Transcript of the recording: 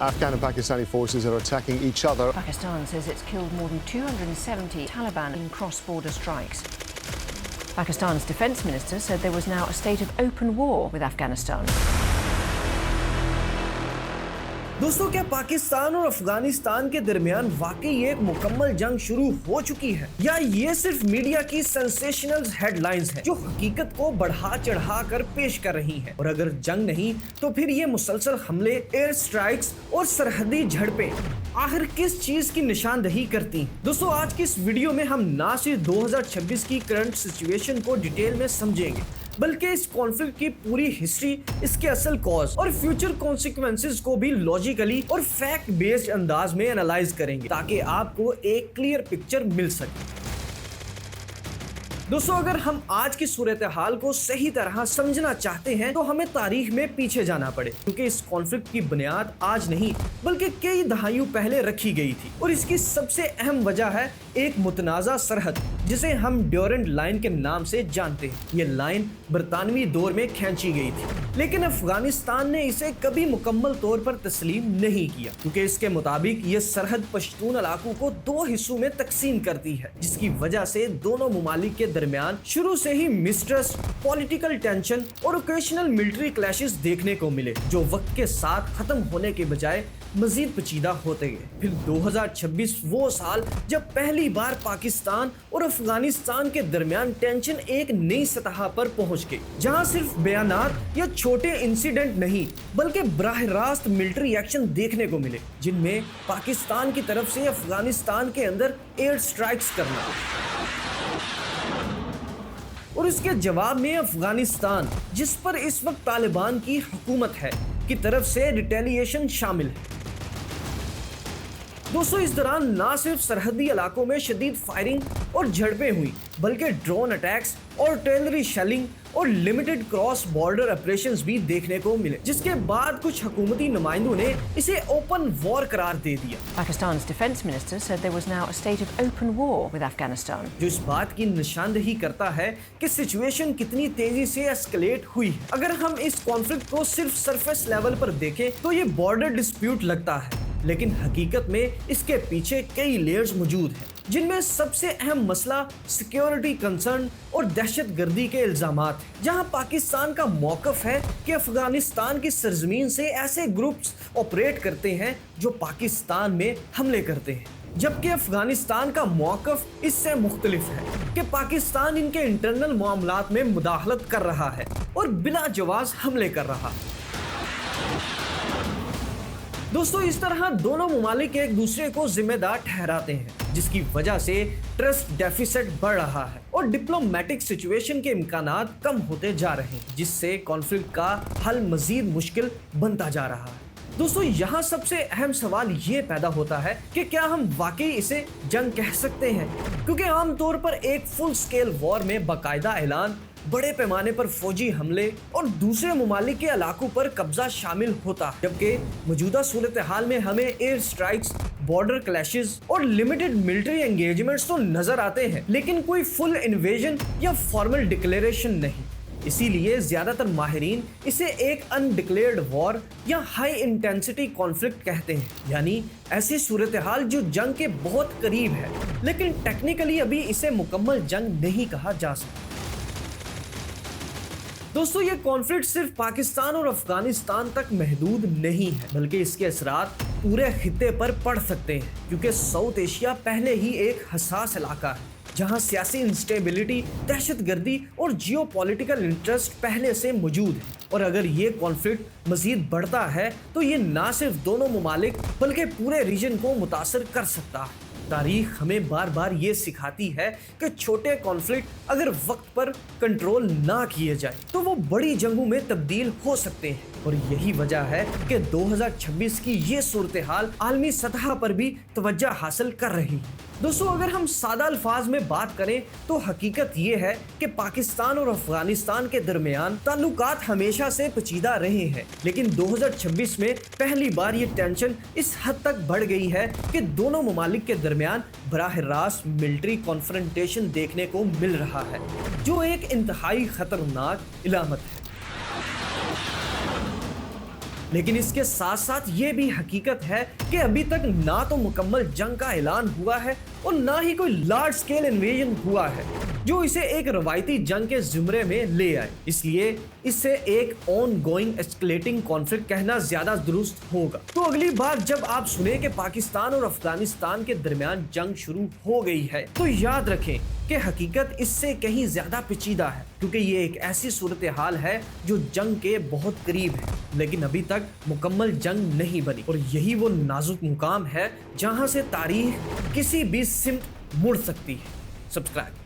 Afghan and Pakistani forces are attacking each other. Pakistan says it's killed more than 270 Taliban in cross-border strikes. Pakistan's defense minister said there was now a state of open war with Afghanistan. दोस्तों, क्या पाकिस्तान और अफगानिस्तान के दरमियान वाकई एक मुकम्मल जंग शुरू हो चुकी है, या ये सिर्फ मीडिया की सेंसेशनल हेडलाइंस हैं जो हकीकत को बढ़ा चढ़ा कर पेश कर रही हैं? और अगर जंग नहीं तो फिर ये मुसलसल हमले, एयर स्ट्राइक्स और सरहदी झड़पें आखिर किस चीज की निशानदही करती हैं? दोस्तों, आज की इस वीडियो में हम ना सिर्फ 2026 की करंट सिचुएशन को डिटेल में समझेंगे, बल्कि इस कॉन्फ्लिक्ट की पूरी हिस्ट्री, इसके असल कॉज और फ्यूचर कॉन्सिक्वेंसेस को भी लॉजिकली और फैक्ट बेस्ड अंदाज में एनालाइज करेंगे ताकि आपको एक क्लियर पिक्चर मिल सके। दोस्तों, अगर हम आज की सूरत हाल को सही तरह समझना चाहते हैं तो हमें तारीख में पीछे जाना पड़े, क्योंकि इस कॉन्फ्लिक्ट की बुनियाद आज नहीं बल्कि कई दहाइयों पहले रखी गई थी। और इसकी सबसे अहम वजह है एक मुतनाज़ा सरहद जिसे हम ड्यूरेंट लाइन के नाम से जानते हैं। ये लाइन बरतानवी दौर में खींची गई थी, लेकिन अफगानिस्तान ने इसे कभी मुकम्मल तौर पर तस्लीम नहीं किया, क्योंकि इसके मुताबिक ये सरहद पश्तून इलाकों को दो हिस्सों में तकसीम करती है, जिसकी वजह से दोनों ममालिक के दरमियान शुरू से ही मिसट्रस्ट, पॉलिटिकल टेंशन और ओकेशनल मिलिट्री क्लैशेस देखने को मिले, जो वक्त के साथ खत्म होने के बजाय मजीद पेचीदा होते गए। फिर 2026 वो साल जब पहली बार पाकिस्तान और अफगानिस्तान के दरमियान टेंशन एक नई सतह पर पहुंच गई, जहां सिर्फ बयानात या छोटे इंसिडेंट नहीं बल्कि बराह रास्त मिलिट्री एक्शन देखने को मिले, जिनमें पाकिस्तान की तरफ से अफगानिस्तान के अंदर एयर स्ट्राइक्स करना और इसके जवाब में अफगानिस्तान, जिस पर इस वक्त तालिबान की हुकूमत है, की तरफ से रिटेलिएशन शामिल है। दोस्तों, इस दौरान ना सिर्फ सरहदी इलाकों में शदीद फायरिंग और झड़पें हुई, बल्कि ड्रोन अटैक्स और आर्टिलरी शेलिंग और लिमिटेड क्रॉस बॉर्डर ऑपरेशंस भी देखने को मिले, जिसके बाद कुछ हुकूमती नुमाइंदों ने इसे ओपन वॉर करार दे दिया। Pakistan's defense minister said there was now a state of open war with Afghanistan. जो इस बात की निशानदही करता है कि सिचुएशन कितनी तेजी से एस्केलेट हुई है। अगर हम इस कॉन्फ्लिक्ट को सिर्फ सरफेस लेवल पर देखें तो ये बॉर्डर डिस्प्यूट लगता है, लेकिन हकीकत में इसके पीछे कई लेयर्स मौजूद हैं, जिनमें सबसे अहम मसला सिक्योरिटी कंसर्न और दहशतगर्दी के इल्जामात हैं, जहां पाकिस्तान का मौकफ है कि अफगानिस्तान की सरजमीन से ऐसे ग्रुप्स ऑपरेट करते हैं जो पाकिस्तान में हमले करते हैं, जबकि अफगानिस्तान का मौकफ इससे मुख्तलिफ है कि पाकिस्तान इनके इंटरनल मामलात में मुदाखलत कर रहा है और बिला जवाज हमले कर रहा है। दोस्तों, इस तरह दोनों ममालिक एक दूसरे को जिम्मेदार ठहराते हैं, जिसकी वजह से ट्रस्ट डेफिसिट बढ़ रहा है और डिप्लोमेटिक सिचुएशन के इम्कानात कम होते जा रहे हैं, जिससे कॉन्फ्लिक्ट का हल मजीद मुश्किल बनता जा रहा है। दोस्तों, यहाँ सबसे अहम सवाल ये पैदा होता है कि क्या हम वाकई इसे जंग कह सकते हैं, क्योंकि आमतौर पर एक फुल स्केल वॉर में बाकायदा ऐलान, बड़े पैमाने पर फौजी हमले और दूसरे ममालिक के इलाकों पर कब्जा शामिल होता है, जबकि मौजूदा सूरत हाल में हमें एयर स्ट्राइक्स, बॉर्डर क्लैशेस और लिमिटेड मिलिट्री एंगेजमेंट्स तो नजर आते हैं, लेकिन कोई फुल इन्वेजन या फॉर्मल डिक्लेरेशन नहीं। इसीलिए ज्यादातर माहिरीन इसे एक अनडिक्लेयर्ड वॉर या हाई इंटेंसिटी कॉन्फ्लिक्ट कहते हैं, यानी ऐसी सूरत हाल जो जंग के बहुत करीब है, लेकिन टेक्निकली अभी इसे मुकम्मल जंग नहीं कहा जा सकता। दोस्तों, ये कॉन्फ्लिक्ट सिर्फ पाकिस्तान और अफगानिस्तान तक महदूद नहीं है, बल्कि इसके असरात पूरे खित्ते पर पड़ सकते हैं, क्योंकि साउथ एशिया पहले ही एक हसास इलाका है, जहां सियासी इंस्टेबिलिटी, दहशतगर्दी और जियोपॉलिटिकल इंटरेस्ट पहले से मौजूद है। और अगर ये कॉन्फ्लिक्ट मजीद बढ़ता है तो ये ना सिर्फ दोनों ममालिक बल्कि पूरे रीजन को मुतासर कर सकता है। तारीख हमें बार बार ये सिखाती है कि छोटे कॉन्फ्लिक्ट अगर वक्त पर कंट्रोल ना किए जाए तो वो बड़ी जंगों में तब्दील हो सकते हैं, और यही वजह है कि 2026 की ये सूरत हाल आलमी सतह पर भी तवज्जो हासिल कर रही है। दोस्तों, अगर हम सादा अल्फाज में बात करें तो हकीकत ये है कि पाकिस्तान और अफगानिस्तान के दरमियान ताल्लुकात हमेशा से पेचीदा रहे हैं, लेकिन 2026 में पहली बार ये टेंशन इस हद तक बढ़ गई है कि दोनों ममालिक के दरमियान बराह रास्त मिलिट्री कॉन्फ्रंटेशन देखने को मिल रहा है, जो एक इंतहाई खतरनाक इलामत है। लेकिन इसके साथ साथ ये भी हकीकत है कि अभी तक ना तो मुकम्मल जंग का ऐलान हुआ है और ना ही कोई लार्ज स्केल इन्वेजन हुआ है जो इसे एक रवायती जंग के जुमरे में ले आए। इसलिए इसे एक ऑन गोइंग एस्केलेटिंग कॉन्फ्लिक्ट कहना ज्यादा दुरुस्त होगा। तो अगली बार जब आप सुने कि पाकिस्तान और अफगानिस्तान के दरमियान जंग शुरू हो गई है तो याद रखें कि हकीकत इससे कहीं ज्यादा पेचीदा है, क्योंकि ये एक ऐसी सूरत हाल है जो जंग के बहुत करीब है लेकिन अभी तक मुकम्मल जंग नहीं बनी। और यही वो नाजुक मुकाम है जहां से तारीख किसी भी सिमत मुड़ सकती है। सब्सक्राइब।